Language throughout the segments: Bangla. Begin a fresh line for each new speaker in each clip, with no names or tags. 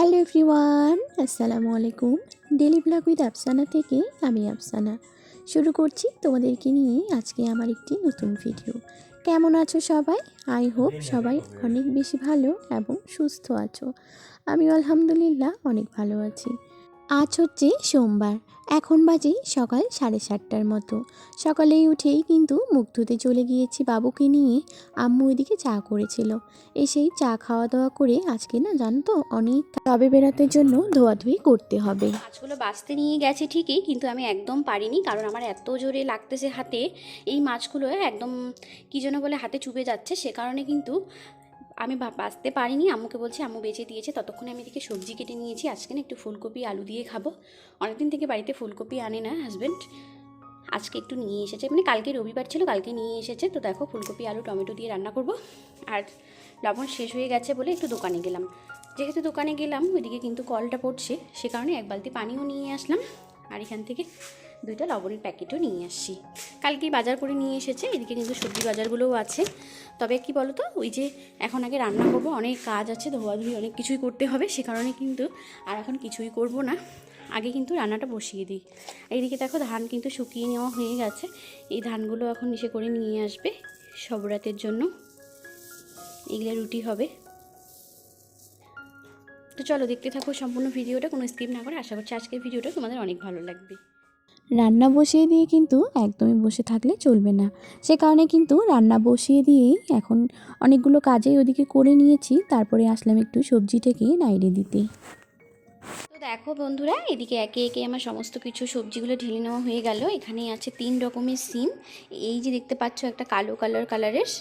হ্যালো এভরিওয়ান, আসসালামু আলাইকুম। ডেলি ব্লগ উইথ আফসানা থেকে আমি আফসানা শুরু করছি তোমাদেরকে নিয়ে আজকে আমার একটি নতুন ভিডিও। কেমন আছো সবাই? আই হোপ সবাই অনেক বেশি ভালো এবং সুস্থ আছো। আমি আলহামদুলিল্লাহ অনেক ভালো আছি। আজ হচ্ছে সোমবার, এখন বাজে সকাল 7:30টার মতো। সকালেই উঠেই কিন্তু মুখ ধুতে চলে গিয়েছি বাবুকে নিয়ে। আম্মু এদিকে চা করেছিল, এসেই চা খাওয়া দাওয়া করে আজকে না জানো তো অনেক তবে বেড়াতে জন্য ধোয়াধুয়ি করতে হবে।
মাছগুলো বাছতে নিয়ে গেছে ঠিকই, কিন্তু আমি একদম পারিনি, কারণ আমার এত জোরে লাগতেছে হাতে। এই মাছগুলো একদম কী যেন বলে হাতে চুবে যাচ্ছে, সে কারণে কিন্তু আমি বাছতে পারিনি। আম্মুকে বলছি, আম্মু বেঁচে দিয়েছে। ততক্ষণে আমি এদিকে সবজি কেটে নিয়েছি। আজকে না একটু ফুলকপি আলু দিয়ে খাবো। অনেকদিন থেকে বাড়িতে ফুলকপি আনে না হাজব্যান্ড, আজকে একটু নিয়ে এসেছে, মানে কালকে রবিবার ছিল, কালকে নিয়ে এসেছে। তো দেখো ফুলকপি আলু টমেটো দিয়ে রান্না করব। আর লবণ শেষ হয়ে গেছে বলে একটু দোকানে গেলাম। যেহেতু দোকানে গেলাম ওইদিকে কিন্তু কলটা পড়ছে, সে কারণে এক বালতি পানিও নিয়ে আসলাম। আর এখান থেকে 2টা লবণের প্যাকেটও নিয়ে আসছি। কালকেই বাজার করে নিয়ে এসেছে। এদিকে কিন্তু সবজি বাজারগুলোও আছে। তবে কি বলো তো, ওই যে এখন আগে রান্না করব, অনেক কাজ আছে, ধোয়াধুয়ি অনেক কিছুই করতে হবে, সে কারণে কিন্তু আর এখন কিছুই করব না। আগে কিন্তু রান্নাটা বসিয়ে দিই। এইদিকে দেখো ধান কিন্তু শুকিয়ে নেওয়া হয়ে গেছে। এই ধানগুলো এখন এসে করে নিয়ে আসবে সব রাতের জন্য। এগুলো রুটি হবে। তো চলো দেখতে থাকো সম্পূর্ণ ভিডিওটা, কোনো স্কিপ না করে। আশা করছি আজকের ভিডিওটা তোমাদের অনেক ভালো লাগবে।
রান্না বসিয়ে দিয়ে কিন্তু একদমই বসে থাকলে চলবে না, সে কারণে কিন্তু রান্না বসিয়ে দিয়েই এখন অনেকগুলো কাজেই ওদিকে করে নিয়েছি। তারপরে আসলাম একটু সবজিটাকে নাইড়ে দিতে।
তো দেখো বন্ধুরা, এদিকে একে একে আমার সমস্ত কিছু সবজিগুলো ঢেলে নেওয়া হয়ে গেল। এখানে আছে 3 রকমের সিম। এই যে দেখতে পাচ্ছ একটা কালো কালারের,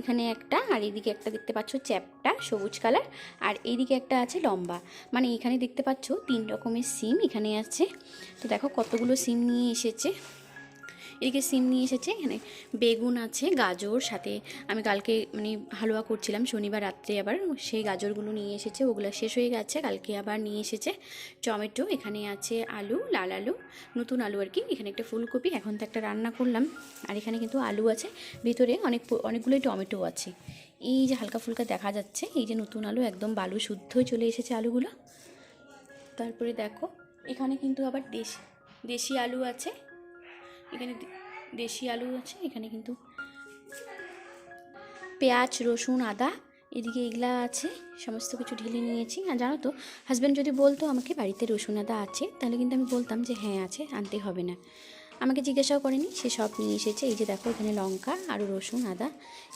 এখানে একটা, আর এইদিকে একটা দেখতে পাচ্ছ চ্যাপটা সবুজ কালার, আর এইদিকে একটা আছে লম্বা। মানে এখানে দেখতে পাচ্ছ 3 রকমের সিম এখানে আছে। তো দেখো কতগুলো সিম নিয়ে এসেছে। এদিকে সিম নিয়ে এসেছে, এখানে বেগুন আছে, গাজর, সাথে আমি কালকে মানে হালুয়া করছিলাম শনিবার রাত্রে, আবার সেই গাজরগুলো নিয়ে এসেছে, ওগুলো শেষ হয়ে গেছে, কালকে আবার নিয়ে এসেছে টমেটো। এখানে আছে আলু, লাল আলু, নতুন আলু আর কি। এখানে একটা ফুলকপি, এখন তো একটা রান্না করলাম। আর এখানে কিন্তু আলু আছে, ভিতরে অনেকগুলোই টমেটো আছে। এই যে হালকা ফুলকা দেখা যাচ্ছে, এই যে নতুন আলু, একদম বালু শুদ্ধই চলে এসেছে আলুগুলো। তারপরে দেখো এখানে কিন্তু আবার দেশি আলু আছে, এখানে দেশি আলু আছে। এখানে কিন্তু পেঁয়াজ, রসুন, আদা, এদিকে এগুলা আছে, সমস্ত কিছু ঢেলে নিয়েছি। আর জানো তো, হাজব্যান্ড যদি বলতো আমাকে বাড়িতে রসুন আদা আছে, তাহলে কিন্তু আমি বলতাম যে হ্যাঁ আছে, আনতে হবে না। আমাকে জিজ্ঞাসাও করেনি, সে সব নিয়ে এসেছে। এই যে দেখো এখানে লঙ্কা আর রসুন, আদা,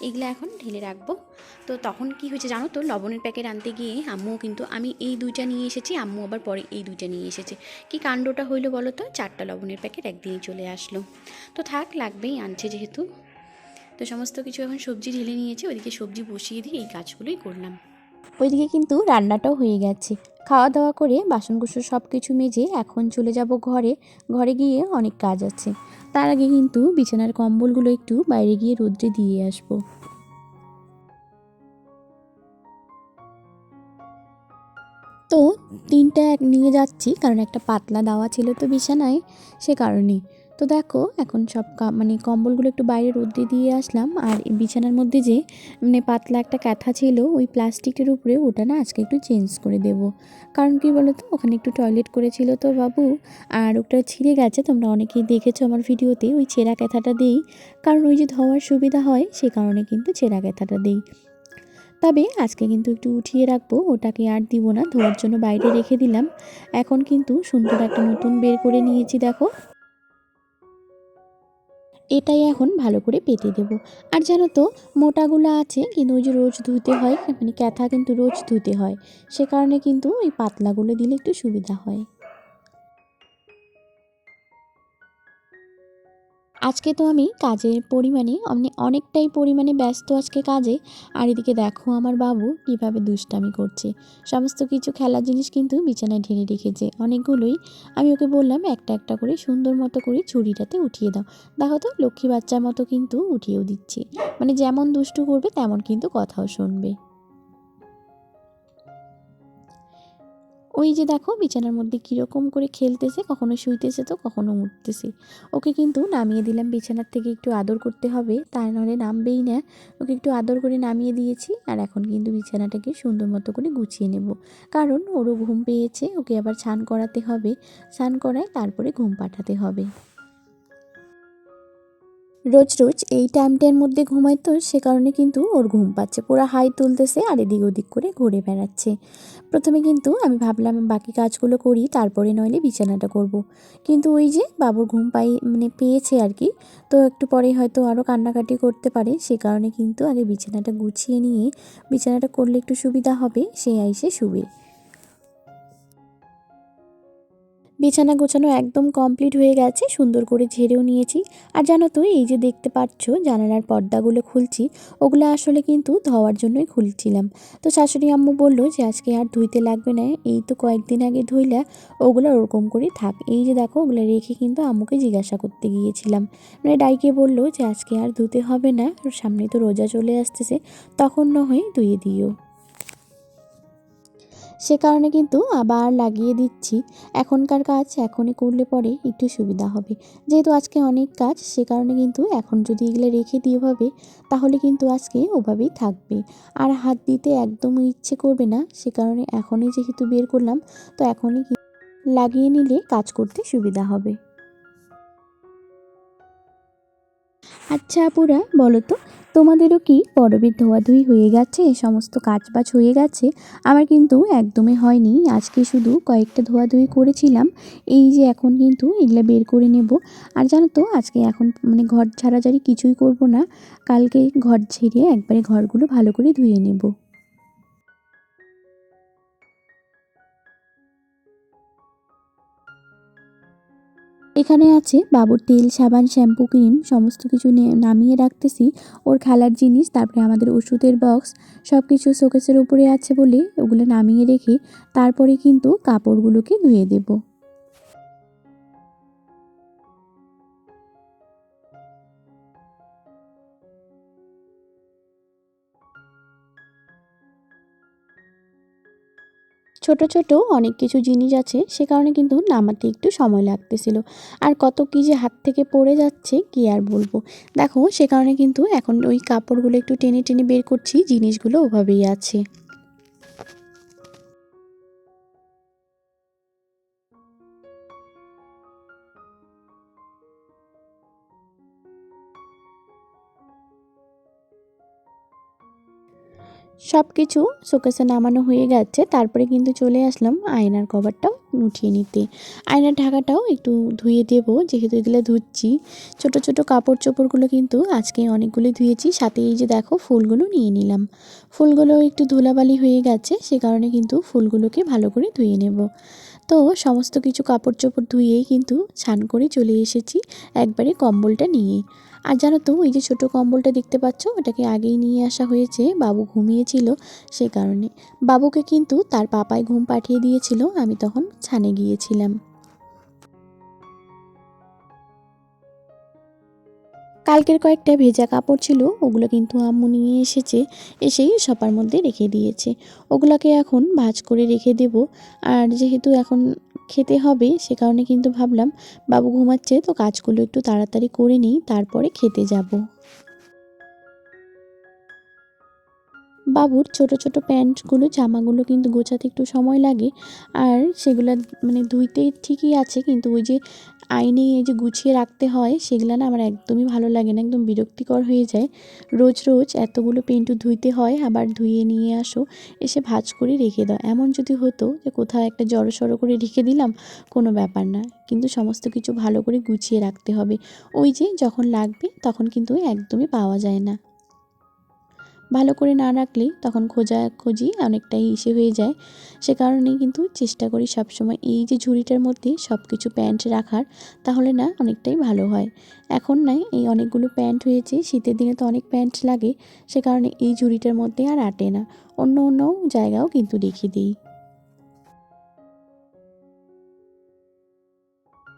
এগুলো এখন ঢেলে রাখবো। তো তখন কি হয়েছে জানো তো, লবণের প্যাকেট আনতে গিয়ে আম্মু কিন্তু, আমি এই 2টা নিয়ে এসেছি, আম্মু আবার পরে এই 2টা নিয়ে এসেছে। কি কাণ্ডটা হইলো বলো তো, 4টা লবণের প্যাকেট একদিনই চলে আসলো। তো থাক, লাগবেই, আনছে যেহেতু। তো সমস্ত কিছু এখন সবজি ঢেলে নিয়েছি, ওইদিকে সবজি বসিয়ে দিয়ে এই কাজগুলোই করলাম।
ওইদিকে কিন্তু রান্নাটাও হয়ে গেছে। খাওয়া দাওয়া করে বাসনকুসন সব কিছু মেজে এখন চলে যাব ঘরে। ঘরে গিয়ে অনেক কাজ আছে। তার আগে কিন্তু বিছানার কম্বলগুলো একটু বাইরে গিয়ে রোদ্রে দিয়ে আসবো। তো 3টা নিয়ে যাচ্ছি, কারণ একটা পাতলা দাওয়া ছিল তো বিছানায়, সে কারণে। তো দেখো এখন সব মানে কম্বলগুলো একটু বাইরে রোদ্রে দিয়ে আসলাম। আর বিছানার মধ্যে যে মানে পাতলা একটা কাঁথা ছিল ওই প্লাস্টিকের উপরে, ওটা না আজকে একটু চেঞ্জ করে দেব। কারণ কি বলো তো, ওখানে একটু টয়লেট করেছিল তো বাবু, আর ওটা ছিঁড়ে গেছে, তোমরা অনেকেই দেখেছো আমার ভিডিওতে। ওই ছেঁড়া কাঁথাটা দেই, কারণ ওই যে ধোয়ার সুবিধা হয়, সে কারণে কিন্তু ছেঁড়া কাঁথাটা দেই। তবে আজকে কিন্তু একটু উঠিয়ে রাখবো, ওটাকে আর দিব না, ধোয়ার জন্য বাইরে রেখে দিলাম। এখন কিন্তু সুন্দর একটা নতুন বের করে নিয়েছি দেখো, এটাই এখন ভালো করে পেতে দেব। আর জানো তো, মোটাগুলো আছে কিন্তু ওই যে রোজ ধুতে হয়, মানে ক্যাথা কিন্তু রোজ ধুতে হয়, সে কারণে কিন্তু এই পাতলাগুলো দিলে একটু সুবিধা হয়। আজকে তো আমি কাজের পরিমাণে অনেকটাই পরিমাণে ব্যস্ত আজকে কাজে। আর এদিকে দেখো আমার বাবু কীভাবে দুষ্টামি করছে, সমস্ত কিছু খেলার জিনিস কিন্তু বিছানায় ঢেলে রেখেছে অনেকগুলোই। আমি ওকে বললাম একটা একটা করে সুন্দর মতো করে ঝুড়িটাতে উঠিয়ে দাও। দেখো তো লক্ষ্মী বাচ্চার মতো কিন্তু উঠিয়েও দিচ্ছে, মানে যেমন দুষ্টু করবে তেমন কিন্তু কথাও শুনবে। ওই যে দেখো বিছানার মধ্যে কীরকম করে খেলতেছে, কখনো শুইতেছে তো কখনো উঠতেছে। ওকে কিন্তু নামিয়ে দিলাম বিছানার থেকে, একটু আদর করতে হবে, তা নাহলে নামবেই না। ওকে একটু আদর করে নামিয়ে দিয়েছি, আর এখন কিন্তু বিছানাটাকে সুন্দর মতো করে গুছিয়ে নেব, কারণ ওরও ঘুম পেয়েছে, ওকে আবার স্নান করাতে হবে, স্নান করায় তারপরে ঘুম পাঠাতে হবে। রোজ রোজ এই টাইমটার মধ্যে ঘুমায় তো, সে কারণে কিন্তু ওর ঘুম পাচ্ছে, পুরো হাই তুলতেছে আর এদিক ওদিক করে ঘুরে বেড়াচ্ছে। প্রথমে কিন্তু আমি ভাবলাম বাকি কাজগুলো করি, তারপরে নইলে বিছানাটা করব। কিন্তু ওই যে বাবুর ঘুম পেয়েছে আর কি, তো একটু পরে হয়তো আরও কান্নাকাটি করতে পারে, সে কারণে কিন্তু আগে বিছানাটা গুছিয়ে নিয়ে বিছানাটা করলে একটু সুবিধা হবে, সে আইসে শুবে। বিছানা গোছানো একদম কমপ্লিট হয়ে গেছে, সুন্দর করে ঝেড়েও নিয়েছি। আর জানো তো, এই যে দেখতে পাচ্ছ জানালার পর্দাগুলো খুলছি, ওগুলো আসলে কিন্তু ধোয়ার জন্যই খুলছিলাম। তো শাশুড়ি আম্মু বললো যে আজকে আর ধুইতে লাগবে না, এই তো কয়েকদিন আগে ধুইলা, ওগুলো ওরকম করেই থাক। এই যে দেখো, ওগুলো রেখে কিন্তু আম্মুকে জিজ্ঞাসা করতে গিয়েছিলাম, মানে ডাইকে বললো যে আজকে আর ধুতে হবে না, সামনে তো রোজা চলে আসতেছে, তখন না হয় ধুয়ে দিও। সে কারণে কিন্তু আবার লাগিয়ে দিচ্ছি। এখনকার কাজ এখনই করলে পরে একটু সুবিধা হবে, যেহেতু আজকে অনেক কাজ, সে কারণে কিন্তু এখন যদি এগুলো রেখে দিই ওভাবে, তাহলে কিন্তু আজকে ওভাবেই থাকবে, আর হাত দিতে একদমই ইচ্ছে করবে না। সে কারণে এখনই যেহেতু বের করলাম, তো এখনই লাগিয়ে নিলে কাজ করতে সুবিধা হবে। আচ্ছা আপুরা, বলো তো, তোমাদেরও কি পরবের ধোয়াধুয়ি হয়ে গেছে, সমস্ত কাজবাজ হয়ে গেছে? আমার কিন্তু একদমই হয়নি, আজকে শুধু কয়েকটা ধোয়াধুয়ি করেছিলাম। এই যে এখন কিন্তু এগুলো বের করে নেব। আর জানো তো, আজকে এখন মানে ঘর ঝাড়াঝাড়ি কিছুই করব না, কালকে ঘর ঝেড়ে একবারে ঘরগুলো ভালো করে ধুয়ে নেব। এখানে আছে বাবুর তেল, সাবান, শ্যাম্পু, ক্রিম, সমস্ত কিছু নামিয়ে রাখতেছি, ওর খেলার জিনিস, তারপরে আমাদের ওষুধের বক্স, সব কিছু শোকেসের উপরে আছে বলে ওগুলো নামিয়ে রেখে তারপরে কিন্তু কাপড়গুলোকে ধুয়ে দেব। ছোট ছোট অনেক কিছু জিনিস আছে, সে কারণে কিন্তু নামাতে একটু সময় লাগতেছিল, আর কত কী যে হাত থেকে পড়ে যাচ্ছে কি আর বলবো। দেখো, সে কারণে কিন্তু এখন ওই কাপড়গুলো একটু টেনে টেনে বের করছি, জিনিসগুলো ওভাবেই আছে। সব কিছু শোকেসে নামানো হয়ে গেছে, তারপরে কিন্তু চলে আসলাম আয়নার কভারটাও উঠিয়ে নিতে। আয়নার ঢাকাটাও একটু ধুয়ে দেবো, যেহেতু এগুলো ধুচ্ছি। ছোট ছোট কাপড় চোপড়গুলো কিন্তু আজকে অনেকগুলো ধুয়েছি, সাথে এই যে দেখো ফুলগুলো নিয়ে নিলাম। ফুলগুলো একটু ধুলাবালি হয়ে গেছে, সে কারণে কিন্তু ফুলগুলোকে ভালো করে ধুয়ে নেব। তো সমস্ত কিছু কাপড় চোপড় ধুয়েই কিন্তু স্নান করে চলে এসেছি একবারে কম্বলটা নিয়ে। আর জানো তো, ওই যে ছোটো কম্বলটা দেখতে পাচ্ছ, ওটাকে আগেই নিয়ে আসা হয়েছে, বাবু ঘুমিয়েছিল সে কারণে। বাবুকে কিন্তু তার পাপাই ঘুম পাঠিয়ে দিয়েছিল, আমি তখন ছানে গিয়েছিলাম। কালকের কয়েকটা ভেজা কাপড় ছিল, ওগুলো কিন্তু আম্মু নিয়ে এসেছে, এসেই সবার মধ্যে রেখে দিয়েছে। ওগুলোকে এখন ভাঁজ করে রেখে দেব। আর যেহেতু এখন খেতে হবে, সে কারণে কিন্তু ভাবলাম বাবু ঘুমাচ্ছে, তো কাজগুলো একটু তাড়াতাড়ি করে নিই, তারপরে খেতে যাব। বাবুর ছোট ছোট প্যান্টগুলো, জামাগুলো কিন্তু গোছাতে একটু সময় লাগে, আর সেগুলো মানে ধুইতে ঠিকই আছে, কিন্তু ওই যে আইনে এই যে গুছিয়ে রাখতে হয়, সেগুলো না আমার একদমই ভালো লাগে না, একদম বিরক্তিকর হয়ে যায়। রোজ রোজ এতগুলো পেন্টু ধুইতে হয়, আবার ধুয়ে নিয়ে আসো, এসে ভাঁজ করে রেখে দাও। এমন যদি হতো যে কোথাও একটা জড়সড় করে রেখে দিলাম, কোনো ব্যাপার না, কিন্তু সমস্ত কিছু ভালো করে গুছিয়ে রাখতে হবে, ওই যে যখন লাগবে তখন কিন্তু একদমই পাওয়া যায় না। ভালো করে না রাখলে তখন খোঁজাখুঁজি অনেকটাই ইসে হয়ে যায়। সে কারণেই কিন্তু চেষ্টা করি সবসময় এই যে ঝুড়িটার মধ্যে সব কিছু প্যান্ট রাখার, তাহলে না অনেকটাই ভালো হয়। এখন নাই এই অনেকগুলো প্যান্ট হয়েছে, শীতের দিনে তো অনেক প্যান্ট লাগে, সে কারণে এই ঝুড়িটার মধ্যে আর আটে না, অন্য অন্য জায়গাও কিন্তু রেখে দিই।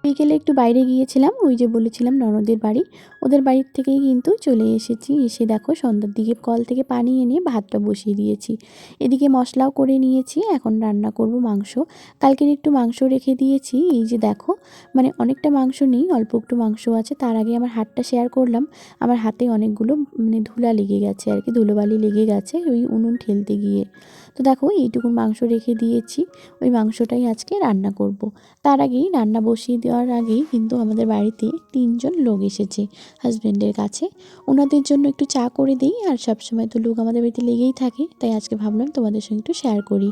বিকেলে একটু বাইরে গিয়েছিলাম, ওই যে বলেছিলাম ননদের বাড়ি, ওদের বাড়ির থেকেই কিন্তু চলে এসেছি। এসে দেখো সন্ধ্যার দিকে কল থেকে পানি এনে ভাতটা বসিয়ে দিয়েছি। এদিকে মশলাও করে নিয়েছি, এখন রান্না করব মাংস। কালকের একটু মাংস রেখে দিয়েছি। এই যে দেখো, মানে অনেকটা মাংস নেই, অল্প একটু মাংস আছে। তার আগে আমার হাতটা শেয়ার করলাম। আমার হাতে অনেকগুলো মানে ধুলা লেগে গেছে আর কি, ধুলোবালি লেগে গেছে ওই উনুন ঠেলতে গিয়ে। তো দেখো এইটুকু মাংস রেখে দিয়েছি, ওই মাংসটাই আজকে রান্না করব। তার আগেই রান্না বসিয়ে দেওয়ার আগেই কিন্তু আমাদের বাড়িতে 3 জন লোক এসেছে হাজব্যান্ডের কাছে। ওনাদের জন্য একটু চা করে দিই, আর সবসময় তো লোক আমাদের বাড়িতে লেগেই থাকে, তাই আজকে ভাবলাম তোমাদের সঙ্গে একটু শেয়ার করি।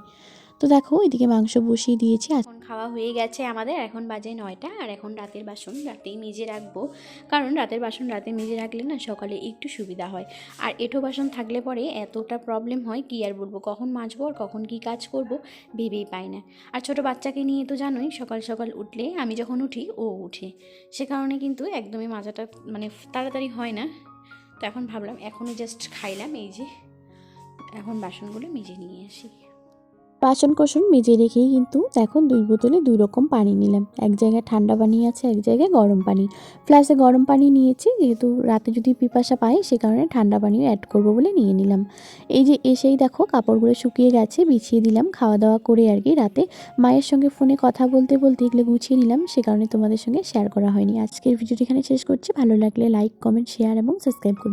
তো দেখো এদিকে মাংস বসিয়ে দিয়েছি।
এখন খাওয়া হয়ে গেছে আমাদের, এখন বাজে 9টা। আর এখন রাতের বাসন রাতেই মেজে রাখবো, কারণ রাতের বাসন রাতে মেজে রাখলে না সকালে একটু সুবিধা হয়। আর এঁঠো বাসন থাকলে পরে এতটা প্রবলেম হয় কি আর বলবো, কখন মাজবো আর কখন কি কাজ করব ভেবেই পাই না। আর ছোট বাচ্চাকে নিয়ে তো জানোই, সকাল সকাল উঠলে আমি যখন উঠি ও উঠে, সে কারণে কিন্তু একদমই মাজাটা মানে তাড়াতাড়ি হয় না। তো এখন ভাবলাম এখনই জাস্ট খাইলাম, এই যে এখন বাসনগুলো মেজে নিয়ে আসি।
বাসন কোসন মেজে রেখেই কিন্তু দেখো 2 বোতলে 2 রকম পানি নিলাম। এক জায়গায় ঠান্ডা পানি আছে, এক জায়গায় গরম পানি। ফ্লাসে গরম পানি নিয়েছি, যেহেতু রাতে যদি পিপাসা পায় সে কারণে ঠান্ডা পানিও অ্যাড করবো বলে নিয়ে নিলাম। এই যে এসেই দেখো কাপড়গুলো শুকিয়ে গেছে, বিছিয়ে দিলাম খাওয়া দাওয়া করে আর কি। রাতে মায়ের সঙ্গে ফোনে কথা বলতে বলতে এগুলো গুছিয়ে নিলাম, সে কারণে তোমাদের সঙ্গে শেয়ার করা হয়নি। আজকের ভিডিওটি এখানে শেষ করছি। ভালো লাগলে লাইক, কমেন্ট, শেয়ার এবং সাবস্ক্রাইব করুন।